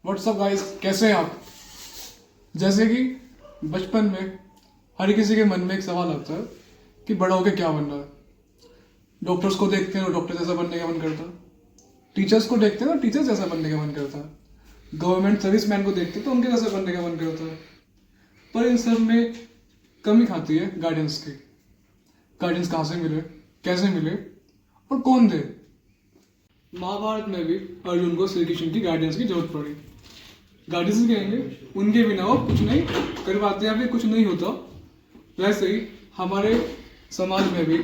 WhatsApp guys, कैसे हैं आप। जैसे कि बचपन में हर किसी के मन में एक सवाल आता है कि बड़ा होकर क्या बनना है। डॉक्टर्स को देखते हैं और डॉक्टर जैसा बनने का मन करता है, टीचर्स को देखते हैं और टीचर्स जैसा बनने का मन करता है, गवर्नमेंट सर्विसमैन को देखते हैं तो उनके जैसा बनने का मन करता है। पर इन सब में कमी खाती है गाइडेंस की। गाइडेंस कहाँ से मिले, कैसे मिले और कौन दे। महाभारत में भी अर्जुन को श्री कृष्ण की गाइडेंस की जरूरत पड़ी। गाइडेंस कहेंगे उनके बिना वो कुछ नहीं कर पाते या फिर कुछ नहीं होता। वैसे ही हमारे समाज में भी,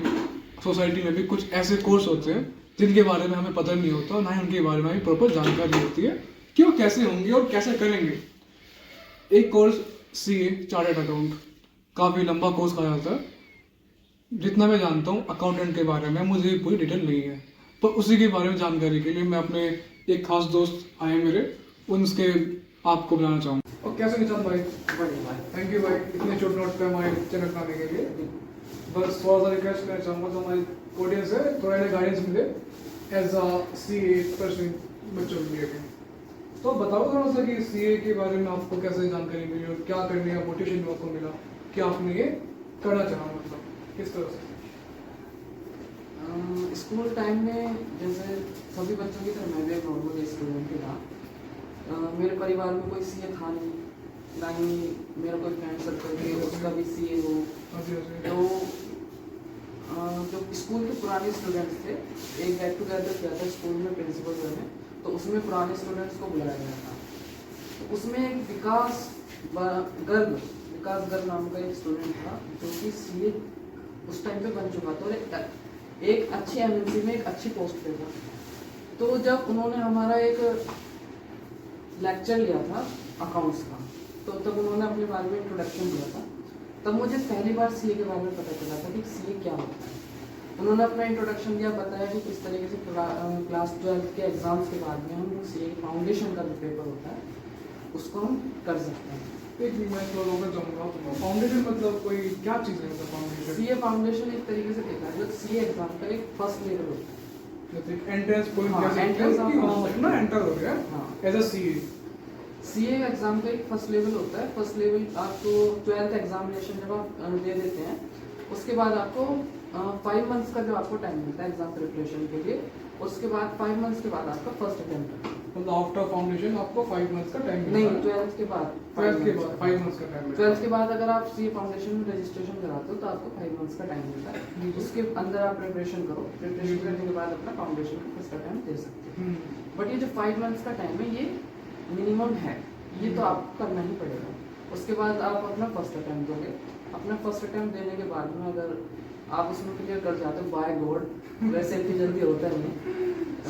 सोसाइटी में भी कुछ ऐसे कोर्स होते हैं जिनके बारे में हमें पता नहीं होता, ना ही उनके बारे में हमें प्रॉपर जानकारी होती है कि वो कैसे होंगे और कैसे करेंगे। एक कोर्स सीए चार्टर्ड अकाउंट, काफ़ी लंबा कोर्स कहा जाता है। जितना मैं जानता हूँ अकाउंटेंट के बारे में मुझे पूरी डिटेल नहीं है, पर उसी के बारे में जानकारी के लिए मैं अपने एक खास दोस्त आए मेरे, उनके आपको बुलाना चाहूँगा। और कैसे निशांत भाई? थैंक यू भाई इतने शॉर्ट नोट पे हमारे चैनल पर आने के लिए। बस थोड़ा सा रिक्वेस्ट करना चाहूँगा तो हमारी ऑडियंस है थोड़ा इन्हें गाइडेंस मिले एज अ सीए पर्सन बच्चों के लिए भी। तो बताओ थोड़ा सा कि सीए के बारे में आपको कैसे जानकारी मिली और क्या करने का मोटिवेशन आपको मिला कि आपने ये करना चाहा, मतलब किस तरह से? स्कूल टाइम में जैसे सभी बच्चों की तरह मैं भी एक नॉर्मल स्टूडेंट ही था। मेरे परिवार में कोई सीए था नहीं, ना ही मेरा कोई फ्रेंड सर्कल थे उसका भी सीए हो। तो जो स्कूल के पुराने स्टूडेंट्स थे, एक गेट टुगेदर किया था स्कूल में प्रिंसिपल घर में, तो उसमें पुराने स्टूडेंट्स को बुलाया गया था। तो उसमें एक विकास गर्ग नाम का एक स्टूडेंट था जो कि सीए उस टाइम पे बन चुका था और एक अच्छी एमएनसी में एक अच्छी पोस्ट पे था। तो जब उन्होंने हमारा एक लेक्चर लिया था अकाउंट्स का, तो तब उन्होंने अपने बारे में इंट्रोडक्शन दिया था। तब मुझे पहली बार सीए के बारे में पता चला था कि सीए क्या होता है। उन्होंने अपना इंट्रोडक्शन दिया, बताया कि किस तरीके से क्लास 12 के एग्जाम्स के बाद में हम सीए फाउंडेशन का जो पेपर होता है उसको हम कर सकते हैं। एक मैं थोड़ा और जाऊँगा, फाउंडेशन मतलब कोई क्या चीज़ है? मतलब फाउंडेशन, सीए फाउंडेशन एक तरीके से देखा है सीए एग्जाम का एक फर्स्ट लेवल होता है, मतलब एंट्रेंस पॉइंट हाँ, कह सकते हैं entrance कि of वहाँ अपना एंटर हो गया हाँ। As a CA. CA exam का एक फर्स्ट लेवल होता है। फर्स्ट लेवल आपको 12th एग्जामिनेशन जब आप दे देते हैं उसके बाद आपको 5 मंथ्स का जो आपको टाइम मिलता है एग्जाम प्रिपरेशन के लिए। उसके बाद 5 मंथ्स के बाद आपका फर्स्ट अटेम्प्ट है। मतलब आफ्टर फाउंडेशन आपको 5 मंथ्स का टाइम नहीं, मिलता है। 12th के बाद 12th के बाद 5 मंथ्स का टाइम मिलता है। 12th के बाद अगर आप सीए फाउंडेशन में रजिस्ट्रेशन कराते हो तो आपको 5 मंथ्स का टाइम मिलता है। उसके अंदर आप प्रिपरेशन करो, प्रिपरेशन करने के बाद अपना फाउंडेशन का फर्स्ट अटेम्प्ट दे सकते हो। बट ये जो 5 मंथ्स का टाइम है ये मिनिमम है, ये तो आपको करना ही पड़ेगा। उसके बाद आप अपना फर्स्ट अटेम्प्ट दोगे। अपना फर्स्ट अटेम्प्ट देने के बाद में अगर आप उसमें क्लियर कर जाते हो, बाय गॉड वैसे इतनी जल्दी होता नहीं।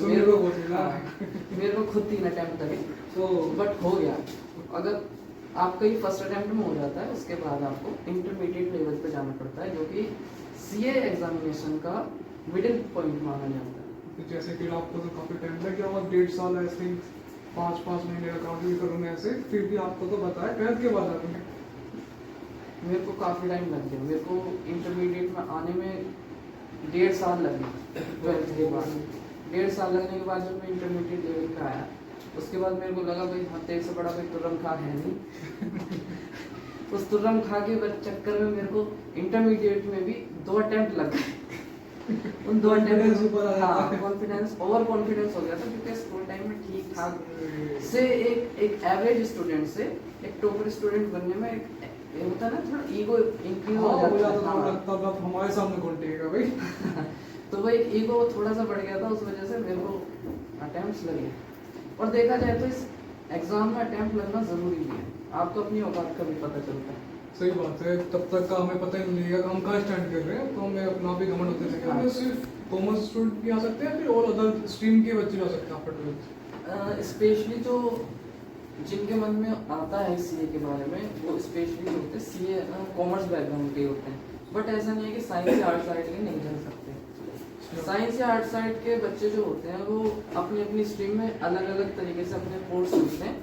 मेरे को खुद 3 अटेम्प्ट लगे तो बट हो गया। अगर आपका ये फर्स्ट अटेम्प्ट में हो जाता है उसके बाद आपको इंटरमीडिएट लेवल पे जाना पड़ता है जो कि सीए एग्जामिनेशन का मिडिल पॉइंट माना जाता है। तो जैसे कि आपको तो काफी टाइम लग गया होगा, 1.5 साल ऐसे 5 महीने का काउंट भी करूँ मैं ऐसे, फिर भी आपको तो बताया 12th के बाद आपने। मेरे को काफ़ी टाइम लग गया, मेरे को इंटरमीडिएट में आने में 1.5 साल लग गया। 12th के बाद 1.5 साल लगने के बाद जब मैं इंटरमीडिएट लेवल पे आया उसके बाद मेरे को लगा भाई हाँ तेरे से बड़ा कोई तुर्रम खा है नहीं। उस तुर्रम खा के चक्कर में मेरे को इंटरमीडिएट में भी 2 अटेम्प्ट लग गए। उन 2 अटेम्प्ट कॉन्फिडेंस ओवर कॉन्फिडेंस हो गया था क्योंकि स्कूल टाइम में ठीक ठाक से एक एवरेज स्टूडेंट से एक टॉपर स्टूडेंट बनने में एक होता है ना थोड़ा ईगो इंक्रीज हो जाता है। तब आप हमारे सामने कौन टेकेगा भाई। तो वो एक ईगो थोड़ा सा बढ़ गया था, उस वजह से मेरे को अटेम्प्ट्स लगे। और देखा जाए तो इस एग्जाम में अटेम्प्ट लगना जरूरी भी है, आपको अपनी औकात का भी पता चलता है। सही बात है, तब तक का हमें पता ही नहीं लगेगा कि हम कहाँ स्टैंड कर रहे हैं, तो हमें अपना भी घमंड होते रहेगा। हमें सिर्फ कॉमर्स स्टूडेंट भी आ सकते हैं फिर और अदर स्ट्रीम के बच्चे भी आ सकते हैं आफ्टर 12th। स्पेशली जो जिनके मन में आता है सीए के बारे में वो स्पेशली होते हैं सीए कॉमर्स बैकग्राउंड के होते हैं। बट ऐसा नहीं है कि साइंस या आर्ट साइड के नहीं चल सकते। साइंस या आर्ट साइड के बच्चे जो होते हैं वो अपनी अपनी स्ट्रीम में अलग अलग तरीके से अपने कोर्स चुनते हैं।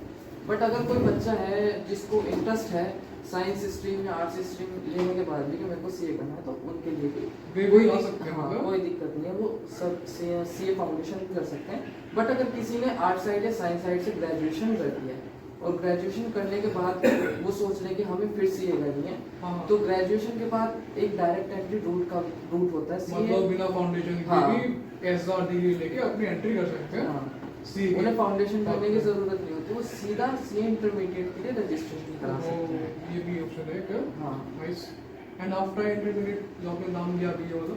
बट अगर कोई बच्चा है जिसको इंटरेस्ट है साइंस स्ट्रीम या आर्ट्स स्ट्रीम लेने के बाद भी कि मेरे को सीए करना है, तो उनके लिए भी वे कोई भी आ सकते हैं, हाँ, मतलब? कोई दिक्कत नहीं है, वो सब सीए फाउंडेशन भी कर सकते हैं। बट अगर किसी ने आर्ट साइड या साइंस साइड से ग्रेजुएशन कर दिया है और ग्रेजुएशन करने के बाद वो सोच रहे कि हमें फिर सीए करनी है, हाँ। तो ग्रेजुएशन के बाद एक डायरेक्ट एंट्री रूट होता है सीए। मतलब बिना फाउंडेशन के हाँ। भी एसआर डिग्री लेके अपनी एंट्री कर सकते हैं। हाँ। सीए की। उन्हें फाउंडेशन करने की हाँ। जरूरत नहीं होती, वो सीधा सीए इंटरमीडिएट के लिए रजिस्ट्रेशन करा सकते हैं। ये भी ऑप्शन है क्या? हाँ। नाइस। एंड आफ्टर इंटरमीडिएट जो आपने नाम लिया अभी ये वाला,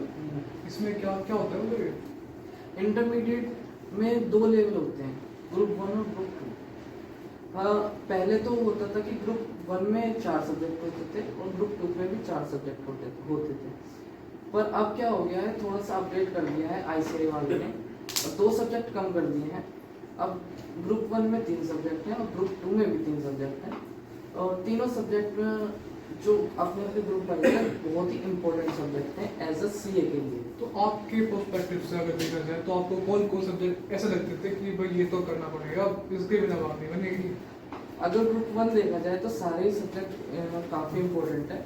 इसमें क्या क्या होता है मतलब ये? इंटरमीडिएट में 2 लेवल होते हैं, ग्रुप 1 और ग्रुप 2। पहले तो होता था कि ग्रुप 1 में 4 सब्जेक्ट होते थे और ग्रुप 2 में भी 4 सब्जेक्ट होते थे। पर अब क्या हो गया है, थोड़ा सा अपडेट कर दिया है आईसीआई वालों ने और 2 सब्जेक्ट कम कर दिए हैं। अब ग्रुप 1 में 3 सब्जेक्ट हैं और ग्रुप 2 में भी 3 सब्जेक्ट हैं, और तीनों सब्जेक्ट जो अपने अपने ग्रुप वाइज है बहुत ही इंपॉर्टेंट सब्जेक्ट हैं एज अ सीए के लिए। तो आपके पर्सपेक्टिव से अगर देखा जाए तो आपको कौन कौन सब्जेक्ट ऐसे लगते थे कि भाई ये तो करना पड़ेगा, इसके बिना बात नहीं बनेगी? अगर ग्रुप 1 देखा जाए तो सारे ही सब्जेक्ट काफ़ी इंपॉर्टेंट है,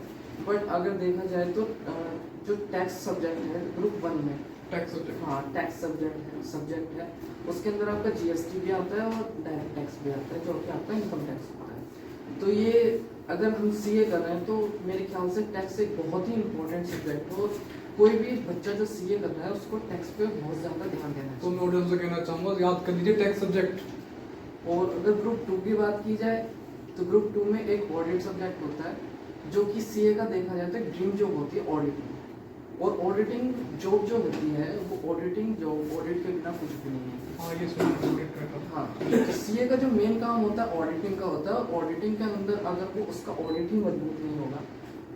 बट अगर देखा जाए तो जो टैक्स सब्जेक्ट है ग्रुप 1 में, टैक्स सब्जेक्ट। हाँ टैक्स सब्जेक्ट है, उसके अंदर आपका जीएसटी भी आता है और डायरेक्ट टैक्स भी आता है जो कि आपका इनकम टैक्स होता है। तो ये अगर हम सीए कर रहे हैं तो मेरे ख्याल से टैक्स एक बहुत ही इंपॉर्टेंट सब्जेक्ट है, और कोई भी बच्चा जो सीए कर रहा है उसको टैक्स पे बहुत ज़्यादा ध्यान देना तो चाहिए। मैं ऑडियंस से कहना चाहूँगा याद कर लीजिए टैक्स सब्जेक्ट। और अगर ग्रुप 2 की बात की जाए तो ग्रुप 2 में एक ऑडिट सब्जेक्ट होता है, जो कि सीए का देखा जाता है ड्रीम जॉब होती है ऑडिटिंग। और ऑडिटिंग जॉब जो होती है वो ऑडिटिंग जॉब ऑडिट के बिना कुछ भी नहीं है। हाँ ये सुन करता हूँ। हाँ, सीए का जो मेन काम होता है ऑडिटिंग का होता है। ऑडिटिंग के अंदर अगर वो उसका ऑडिटिंग मजबूत नहीं होगा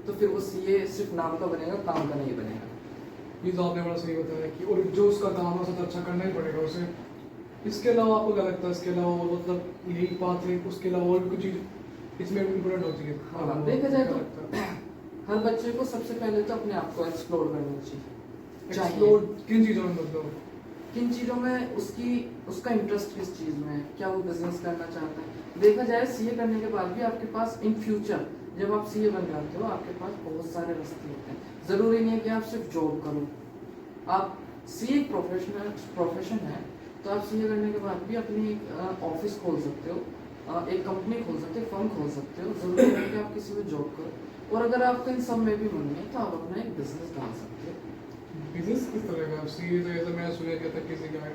तो फिर वो सीए सिर्फ नाम का बनेगा, काम का नहीं बनेगा। ये तो आपने बड़ा सही बताया कि और जो उसका काम है उसे तो अच्छा करना ही पड़ेगा उसे। इसके अलावा आपको क्या लगता है, इसके अलावा और मतलब यही बात है, उसके अलावा और भी कुछ चीज़ इसमें इम्पोर्टेंट होती है? हाँ, देखा जाए क्या तो लगता है? हर बच्चे को सबसे पहले तो अपने आप को एक्सप्लोर करना चाहिए। एक्सप्लोर किन चीज़ों में मतलब? किन चीज़ों में उसका इंटरेस्ट किस चीज़ में है, क्या वो बिजनेस करना चाहता है। देखा जाए सीए करने के बाद भी आपके पास इन फ्यूचर जब आप सीए बन जाते हो आपके पास बहुत सारे रास्ते होते हैं। ज़रूरी नहीं है कि आप सिर्फ जॉब करो। आप सीए एक प्रोफेशन है, तो आप सीए करने के बाद भी अपनी ऑफिस खोल सकते हो, एक कंपनी खोल सकते हो, फर्म खोल सकते हो। ज़रूरी नहीं है कि आप किसी में जॉब करो। और अगर आपका इन सब में भी मन नहीं है तो आप अपना एक बिजनेस डाल सकते हो। बिजनेस किस तरह का? सीए तो ऐसा मैंने सुना क्या था किसी का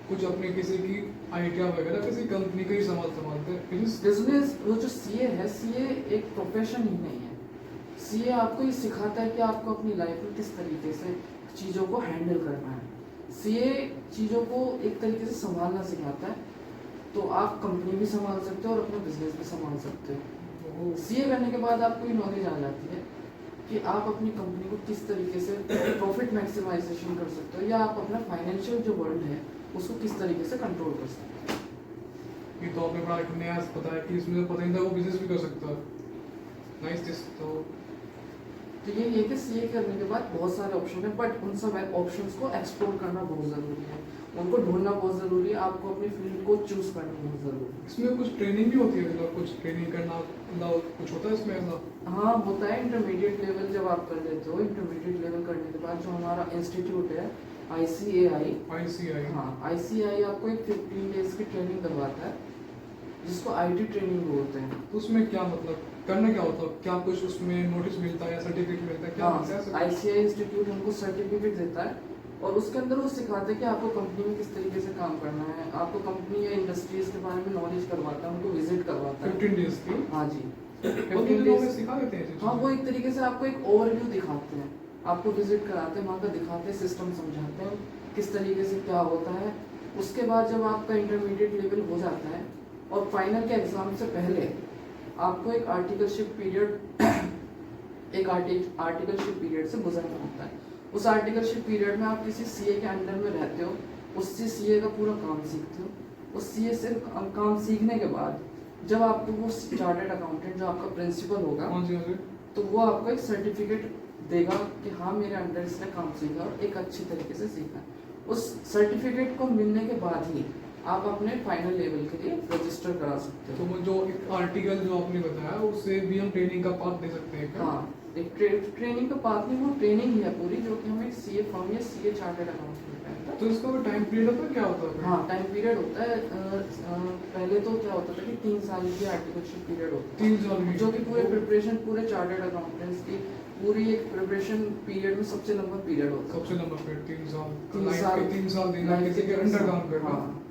कुछ अपने किसी की आइडिया वगैरह किसी कंपनी का ही संभालते हैं बिजनेस। वो जो सीए है, सीए एक प्रोफेशन ही नहीं है। सीए आपको ये सिखाता है कि आपको अपनी लाइफ में किस तरीके से चीज़ों को हैंडल करना है। सीए चीज़ों को एक तरीके से संभालना सिखाता है, तो आप कंपनी भी संभाल सकते हो और अपना बिजनेस भी संभाल सकते हो। सीए करने के बाद आपको ये नॉलेज आ जाती है कि आप अपनी कंपनी को किस तरीके से प्रॉफिट मैक्सिमाइजेशन कर सकते हो, या आप अपना फाइनेंशियल जो वर्ल्ड है उसको किस तरीके से कंट्रोल कर सकते हो। ये तो आपने बड़ा एक नया बताया कि इसमें पता नहीं था वो बिजनेस भी कर सकता है। नाइस दिस तो ये है कि सीए करने के बाद बहुत सारे ऑप्शन है, बट उन सब ऑप्शंस को एक्सप्लोर करना बहुत ज़रूरी है, उनको ढूंढना बहुत ज़रूरी है, आपको अपनी फील्ड को चूज करना बहुत ज़रूरी है। इसमें कुछ ट्रेनिंग भी होती है, मतलब कुछ ट्रेनिंग करना मतलब कुछ होता है इसमें ऐसा? हाँ होता है। इंटरमीडिएट लेवल जब आप कर लेते हो, इंटरमीडिएट लेवल करने के बाद जो हमारा इंस्टीट्यूट है ICAI, हाँ ICAI आपको एक 15 डेज की ट्रेनिंग करवाता है जिसको IT ट्रेनिंग बोलते हैं। तो उसमें क्या मतलब करना क्या होता है, क्या कुछ उसमें नोटिस मिलता है या सर्टिफिकेट मिलता है, क्या हाँ, मिलता है? ICAI इंस्टीट्यूट हमको सर्टिफिकेट देता है और उसके अंदर वो सिखाता है कि आपको कंपनी में किस तरीके से काम करना है। आपको कंपनी या इंडस्ट्रीज के बारे में नॉलेज करवाता है, उनको विजिट करवाता है 15 डेज की? हाँ जी, 15 दिनों में सिखा देते हैं? हाँ वो एक तरीके से आपको एक ओवरव्यू दिखाते हैं, आपको विजिट कराते हैं, वहाँ का दिखाते हैं, सिस्टम समझाते हैं किस तरीके से क्या होता है। उसके बाद जब आपका इंटरमीडिएट लेवल हो जाता है और फाइनल के एग्जाम से पहले आपको एक आर्टिकलशिप पीरियड से गुजरना होता है। उस आर्टिकलशिप पीरियड में आप किसी सीए के अंडर में रहते हो, उससे सीए का पूरा काम सीखते हो। उस सीए से काम सीखने के बाद जब आपको वो चार्टर्ड अकाउंटेंट जो आपका प्रिंसिपल होगा, हाँ जी, हाँ जी। तो वो आपको एक सर्टिफिकेट देगा कि हाँ मेरे अंडर इसने काम सीखा और एक अच्छी तरीके से सीखा। उस सर्टिफिकेट को मिलने के बाद ही आप अपने फाइनल लेवल के लिए रजिस्टर करा सकते हो। तो वो जो एक आर्टिकल जो आपने बताया उससे भी हम ट्रेनिंग का पार्ट दे सकते हैं क्या? हाँ, एक ट्रेनिंग का पार्ट नहीं, वो ट्रेनिंग ही है पूरी, जो कि हमें सीए फर्म या सीए चार्टर्ड अकाउंटेंट में तो इसका कोई टाइम पीरियड होता है, क्या होता है? हाँ, टाइम पीरियड होता है। पहले तो क्या होता था कि 3 साल की आर्टिकलशिप पीरियड होता है, 3 साल की। जो कि पूरे प्रिपरेशन, पूरे चार्टर्ड अकाउंटेंट्स की पूरी एक प्रिपरेशन पीरियड में सबसे लंबा पीरियड होता है। सबसे लंबा पीरियड 3 साल। 3 लाइफ साल, के 3 साल देना किसी के अंडर काम करना। हाँ,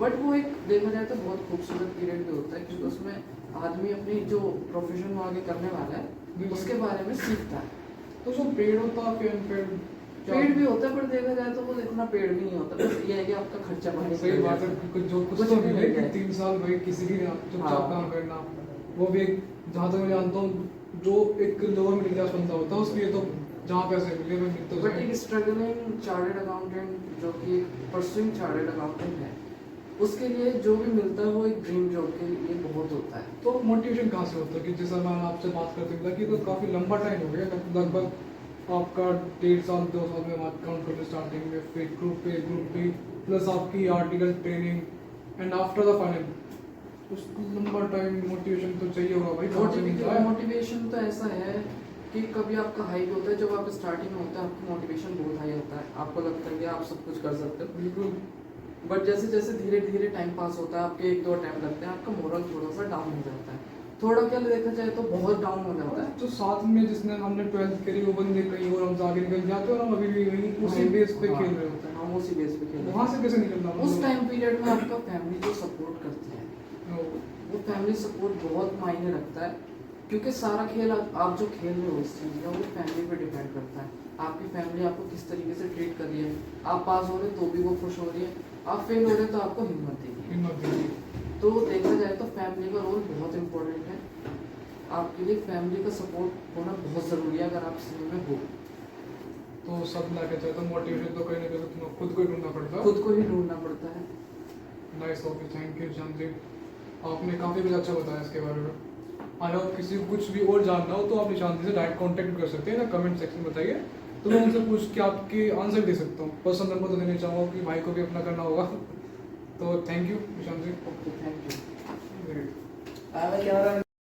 बट वो एक देखा जाए तो बहुत खूबसूरत पीरियड भी होता है, क्योंकि उसमें आदमी अपनी जो प्रोफेशन वो आगे करने वाला है उसके बारे में सीखता है। तो जो पेड़ होता है, पेड़ पेड भी होता है, पर देखा जाए तो वो इतना पेड भी नहीं होता, बस ये है कि आपका खर्चा पानी सही बात है, कुछ जो कुछ तो मिले कि 3 साल भाई किसी की चुपचाप काम करना, वो भी एक, जहाँ तक मैं जानता हूँ जो एक लोअर मिडिल क्लास बंदा होता है उसके लिए तो जहाँ पैसे मिले वो मिलते बट एक स्ट्रगलिंग चार्टर्ड अकाउंटेंट जो कि परस्यूइंग चार्टर्ड अकाउंटेंट है, उसके लिए जो भी मिलता है वो एक ड्रीम जॉब के लिए बहुत होता है। तो मोटिवेशन कहाँ से होता है कि जैसा मैं आपसे बात करते था कि तो काफ़ी लंबा टाइम हो गया, लगभग आपका 1.5 साल 2 साल में बात काउंट करते स्टार्टिंग में, फिर ग्रुप बी प्लस आपकी article training and after the final, उस लंबा टाइम मोटिवेशन तो चाहिए होगा भाई। कहाँ से मिलता है? मोटिवेशन तो ऐसा है कि कभी आपका हाई भी होता है, जब आप स्टार्टिंग में होता है आपका मोटिवेशन बहुत हाई होता है, आपको लगता है कि आप सब कुछ कर सकते हो बिल्कुल। बट जैसे जैसे धीरे धीरे टाइम पास होता है, आपके 1-2 अटेम्प्ट लगते हैं, आपका मोरल थोड़ा सा डाउन हो जाता है, थोड़ा क्या देखा जाए तो बहुत डाउन हो जाता है। तो साथ में जिसने हमने 12th करी वो बंदे कहीं और हम आगे निकल जाते हैं और हम अभी भी वहीं उसी बेस पे खेल रहे होते हैं। हम उसी बेस पे खेल रहे वहाँ से कैसे निकलना? हैं। उस टाइम पीरियड में आपका फैमिली जो सपोर्ट करती है, वो फैमिली सपोर्ट बहुत मायने रखता है, क्योंकि सारा खेल आप जो खेल रहे हो इस चीज़ का वो फैमिली पे डिपेंड करता है। आपकी फैमिली आपको किस तरीके से ट्रीट कर रही है, आप पास हो रहे तो भी वो खुश हो रही है, आप फेल हो रहे तो आपको हिम्मत देगी। तो देखा जाए तो फैमिली का रोल बहुत इम्पोर्टेंट है, आपके लिए फैमिली का सपोर्ट होना बहुत ज़रूरी है अगर आप सीए में हो। तो सब ना कहते हैं तो मोटिवेशन तो कहीं ना कहीं तुम्हें खुद को ही ढूंढना पड़ता है। खुद को ही ढूंढना पड़ता है। नाइस, ओके, थैंक यू शांत जी, आपने काफ़ी कुछ अच्छा बताया इसके बारे में। अगर आप किसी को कुछ भी और जानना हो तो आप निशांत से डायरेक्ट कांटेक्ट कर सकते हैं ना, कमेंट सेक्शन में बताइए, तो मैं उनसे पूछ के आपके आंसर दे सकता हूँ। पर्सनल नंबर तो देना चाहूँगा कि भाई को भी अपना करना होगा। तो thank you Nishant ji. Okay, thank you. Great.